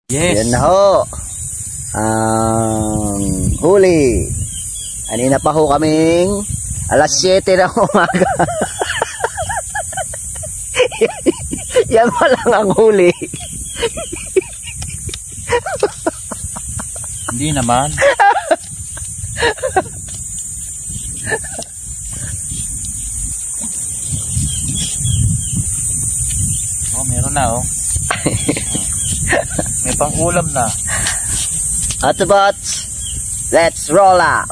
Yes. Yan na ho. Huli. Kanina pa ho kaming alas 7 ng umaga. Yan pa lang ang huli. Hindi naman. Oh, meron na oh. May pang-ulam na. Autobots, let's roll out.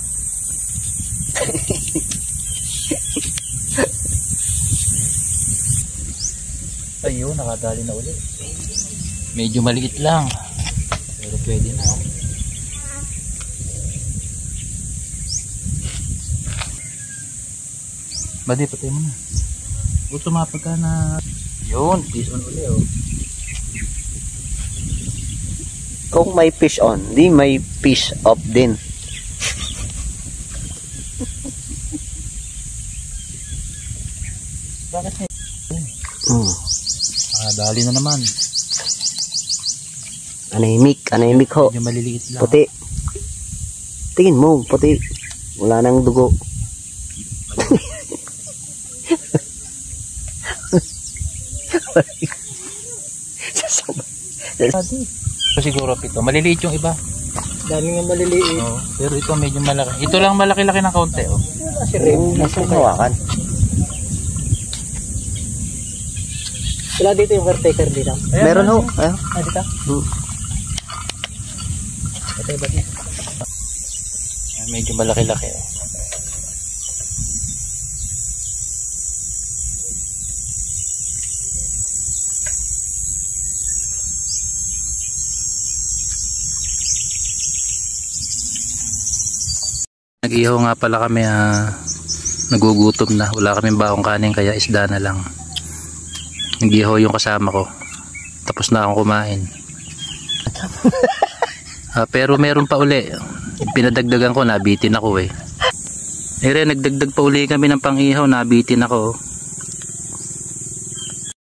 Ayun, nakadali na ulit. Medyo maliit lang. Pero pwede na oh. Badi, patay mo na. Gusto mapagka na. Yun, fish on ulit oh. Kung may fish on, di may fish off din. Bakit may dali na naman. Anemic ho. Medyo maliliit lang. Puti. Tingin mo, puti. Wala nang dugo. Siguro ito. Maliliit yung iba. Dami nga maliliit. Oh, pero ito medyo malaki. Ito lang malaki-laki ng kaunti oh. Nasa hawakan. Wala dito yung caretaker dito. Ayan, Meron ho. Ayun. Dito? Bati. Medyo malaki-laki oh. Nag-ihaw nga pala kami, nagugutom na, wala kaming baong kanin kaya isda na lang. Nag-ihaw yung kasama ko, tapos na akong kumain. Pero meron pa uli, pinadagdagan ko, nabitin ako eh. Nagdagdag pa uli kami ng pang-ihaw, nabitin ako.